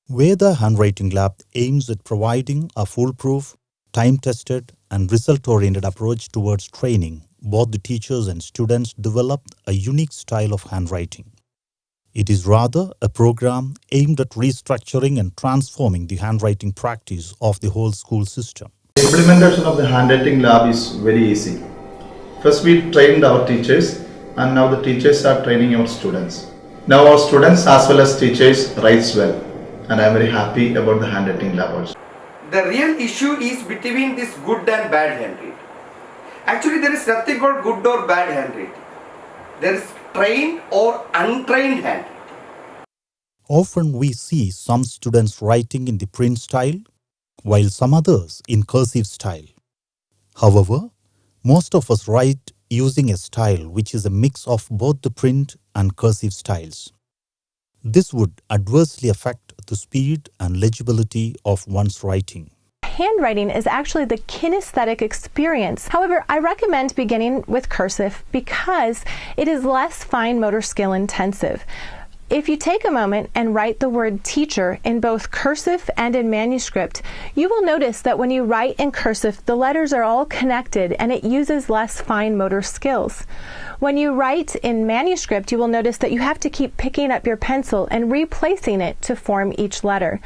Veda Handwriting Lab aims at providing a foolproof, time-tested and result-oriented approach towards training both the teachers and students develop a unique style of handwriting. It is rather a program aimed at restructuring and transforming the handwriting practice of the whole school system. The implementation of the handwriting lab is very easy. First we trained our teachers and now the teachers are training our students. Now our students as well as teachers writes well and I am very happy about the handwriting lab also. The real issue is between this good and bad handwriting. Actually there is nothing called good or bad handwriting. There is trained or untrained handwriting. Often we see some students writing in the print style while some others in cursive style. However, most of us write using a style which is a mix of both the print and cursive styles. This would adversely affect the speed and legibility of one's writing. Handwriting is actually the kinesthetic experience. However, I recommend beginning with cursive because it is less fine motor skill intensive. If you take a moment and write the word teacher in both cursive and in manuscript, you will notice that when you write in cursive, the letters are all connected and it uses less fine motor skills. When you write in manuscript, you will notice that you have to keep picking up your pencil and replacing it to form each letter.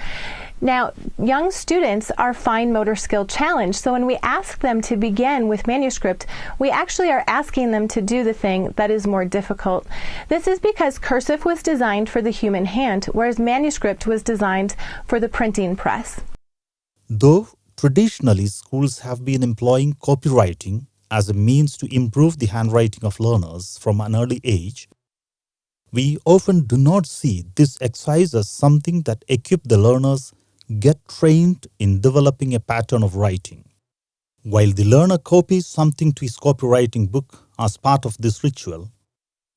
Now, young students are fine motor skill challenged, so when we ask them to begin with manuscript, we actually are asking them to do the thing that is more difficult. This is because cursive was designed for the human hand, whereas manuscript was designed for the printing press. Though traditionally schools have been employing copywriting as a means to improve the handwriting of learners from an early age, we often do not see this exercise as something that equips the learners get trained in developing a pattern of writing. While the learner copies something to his copywriting book as part of this ritual,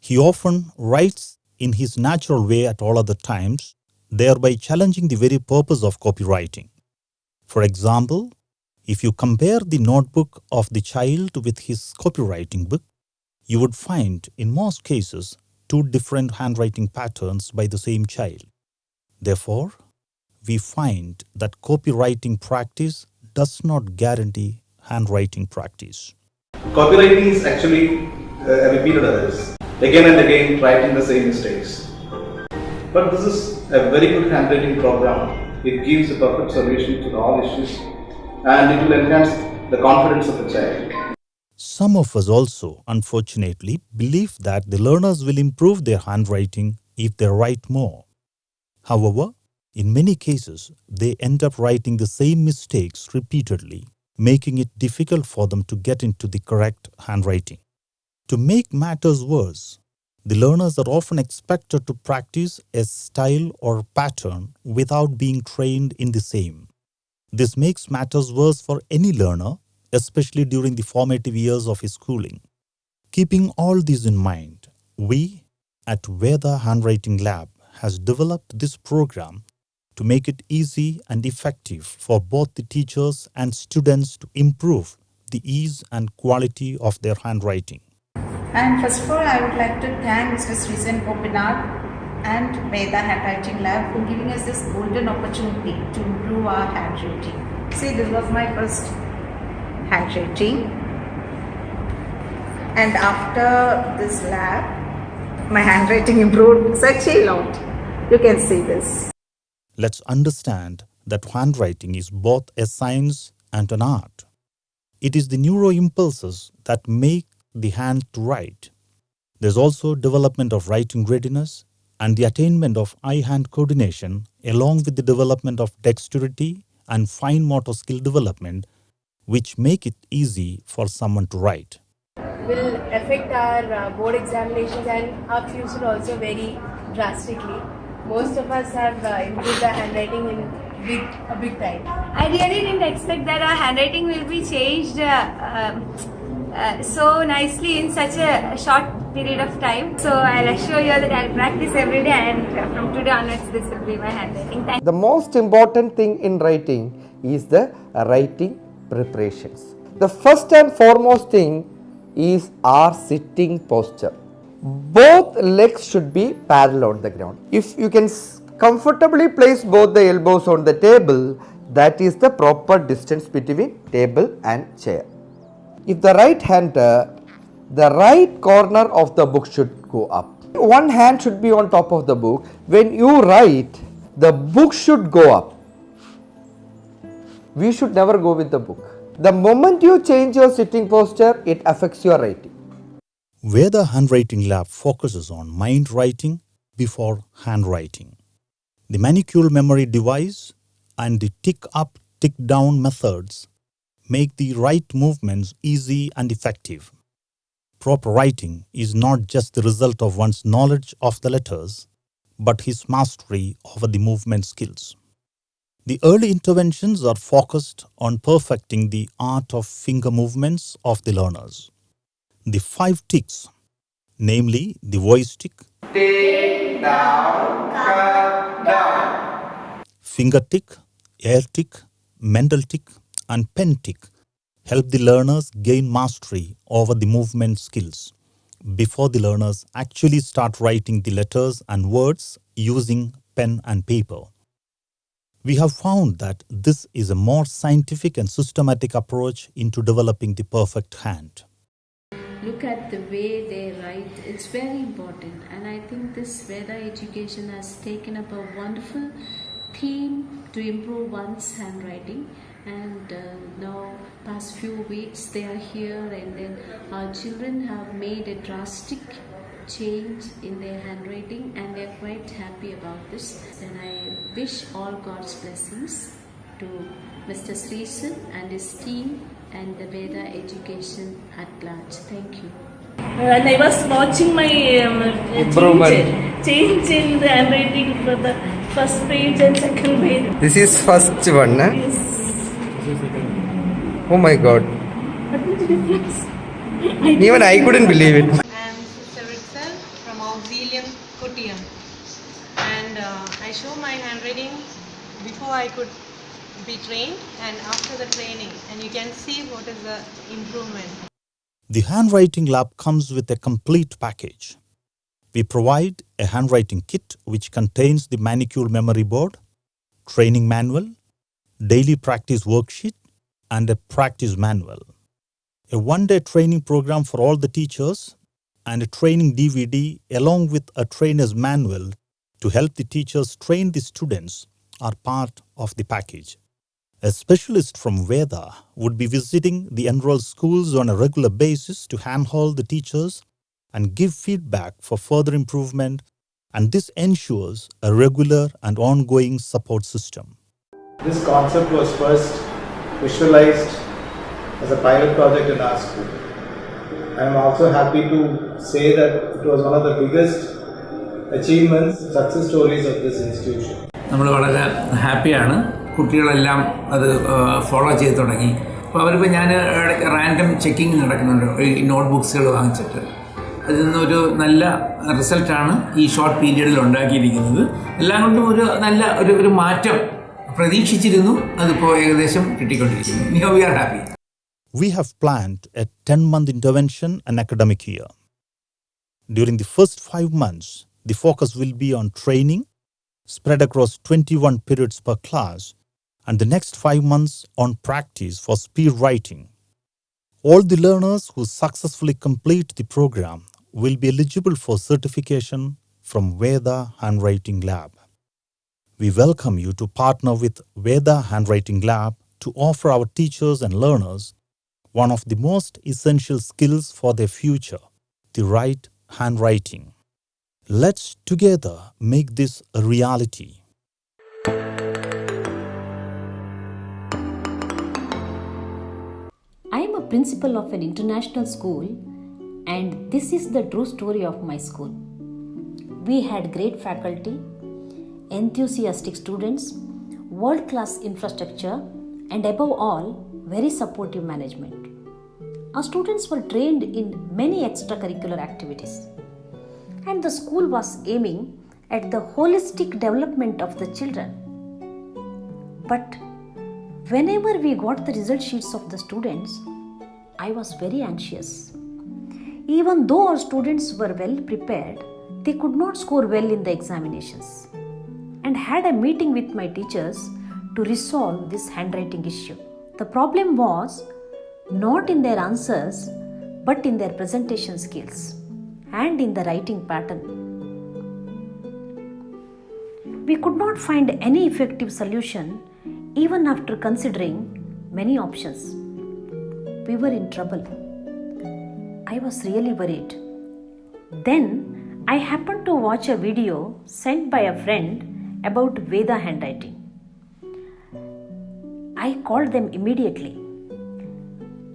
he often writes in his natural way at all other times, thereby challenging the very purpose of copywriting. For example, if you compare the notebook of the child with his copywriting book, you would find in most cases two different handwriting patterns by the same child. Therefore, we find that copywriting practice does not guarantee handwriting practice. Copywriting is actually repeated others, again and again writing the same mistakes. But this is a very good handwriting program. It gives a perfect solution to all issues and it will enhance the confidence of the child. Some of us also, unfortunately, believe that the learners will improve their handwriting if they write more. However, in many cases, they end up writing the same mistakes repeatedly, making it difficult for them to get into the correct handwriting. To make matters worse, the learners are often expected to practice a style or pattern without being trained in the same. This makes matters worse for any learner, especially during the formative years of his schooling. Keeping all this in mind, we at Veda Handwriting Lab has developed this program to make it easy and effective for both the teachers and students to improve the ease and quality of their handwriting. And first of all, I would like to thank Mr. Srisan Gopinath and Veda Handwriting Lab for giving us this golden opportunity to improve our handwriting. See, this was my first handwriting, and after this lab, my handwriting improved such a lot. You can see this. Let's understand that handwriting is both a science and an art. It is the neuroimpulses that make the hand to write. There's also development of writing readiness and the attainment of eye-hand coordination, along with the development of dexterity and fine motor skill development, which make it easy for someone to write. Will affect our board examinations and our future also very drastically. Most of us have improved our handwriting in a big time. I really didn't expect that our handwriting will be changed so nicely in such a short period of time. So I'll assure you that I'll practice every day, and from today onwards this will be my handwriting. The most important thing in writing is the writing preparations. The first and foremost thing is our sitting posture. Both legs should be parallel on the ground. If you can Comfortably place both the elbows on the table. That is the proper distance between table and chair. If the right-hander, the right corner of the book should go up. One hand should be on top of the book. When you write, the book should go up. We should never go with the book. The moment you change your sitting posture, it affects your writing. Veda Handwriting Lab focuses on mind writing before handwriting. The manuscript memory device and the tick up, tick down methods make the right movements easy and effective. Proper writing is not just the result of one's knowledge of the letters, but his mastery over the movement skills. The early interventions are focused on perfecting the art of finger movements of the learners. The 5 ticks, namely the voice tick, Take down, cut down. finger tick, air tick, mental tick, and pen tick, help the learners gain mastery over the movement skills before the learners actually start writing the letters and words using pen and paper. We have found that this is a more scientific and systematic approach into developing the perfect hand. Look at the way they write, it's very important, and I think this Veda education has taken up a wonderful theme to improve one's handwriting. And now past few weeks they are here, and then our children have made a drastic change in their handwriting, and they are quite happy about this. And I wish all God's blessings to Mr. Sreesan and his team and the Veda education at large. Thank you. And I was watching my change in the handwriting for the first page and second page. This is first one, eh? Yes. Oh my God. What is the difference? Even I couldn't believe it. I am Sister Ritzel from Auxilium Kottayam, and I show my handwriting before I could be trained and after the training, and you can see what is the improvement. The handwriting lab comes with a complete package. We provide a handwriting kit which contains the manuscript memory board, training manual, daily practice worksheet, and a practice manual. A one-day training program for all the teachers and a training DVD along with a trainer's manual to help the teachers train the students are part of the package. A specialist from Veda would be visiting the enrolled schools on a regular basis to handhold the teachers and give feedback for further improvement, and this ensures a regular and ongoing support system. This concept was first visualized as a pilot project in our school. I am also happy to say that it was one of the biggest achievements, success stories of this institution. നമ്മൾ വളരെ ഹാപ്പിയാണ്. കുട്ടികളെല്ലാം അത് follow ചെയ്ത് തുടങ്ങി. അപ്പോൾ അവരിപ്പോൾ ഞാൻ റാൻഡം ചെക്കിങ് നടക്കുന്നുണ്ട് ഈ നോട്ട്ബുക്സുകൾ വാങ്ങിച്ചിട്ട്. അതിൽ നിന്നൊരു നല്ല റിസൾട്ടാണ് ഈ ഷോർട്ട് പീരീഡിൽ ഉണ്ടാക്കിയിരിക്കുന്നത്. എല്ലാം കൊണ്ടും ഒരു നല്ല ഒരു മാറ്റം പ്രതീക്ഷിച്ചിരുന്നു. അതിപ്പോൾ ഏകദേശം കിട്ടിക്കൊണ്ടിരിക്കുന്നു. Now we are happy. We have planned a 10-month intervention and academic year. During the first 5 months, the focus will be on training, spread across 21 periods per class, and the next 5 months on practice for speed writing. All the learners who successfully complete the program will be eligible for certification from Veda Handwriting Lab. We welcome you to partner with Veda Handwriting Lab to offer our teachers and learners one of the most essential skills for their future, the right handwriting. Let's together make this a reality. I am a principal of an international school, and this is the true story of my school. We had great faculty, enthusiastic students, world-class infrastructure, and above all, very supportive management. Our students were trained in many extracurricular activities, and the school was aiming at the holistic development of the children. But whenever we got the result sheets of the students, I was very anxious. Even though our students were well prepared, they could not score well in the examinations. And and had a meeting with my teachers to resolve this handwriting issue. The problem was not in their answers but in their presentation skills and in the writing pattern. We could not find any effective solution even after considering many options. We were in trouble. I was really worried. Then I happened to watch a video sent by a friend about Veda Handwriting. I called them immediately.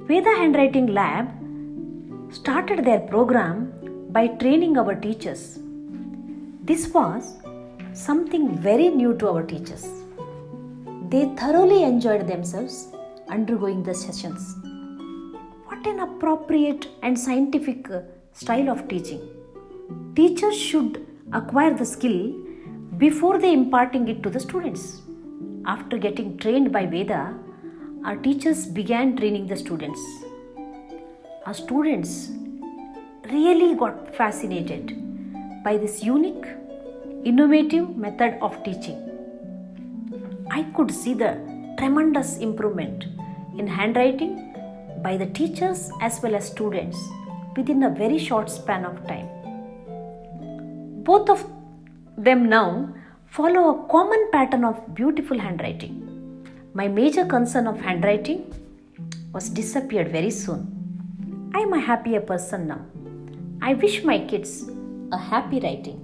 Veda Handwriting Lab started their program by training our teachers. This was something very new to our teachers. They thoroughly enjoyed themselves undergoing the sessions. What an appropriate and scientific style of teaching. Teachers should acquire the skill before they imparting it to the students. After getting trained by Veda, our teachers began training the students. Our students really got fascinated by this unique, innovative method of teaching. I could see the tremendous improvement in handwriting by the teachers as well as students within a very short span of time. Both of them now follow a common pattern of beautiful handwriting. My major concern of handwriting was disappeared very soon. I am a happier person now. I wish my kids a happy writing.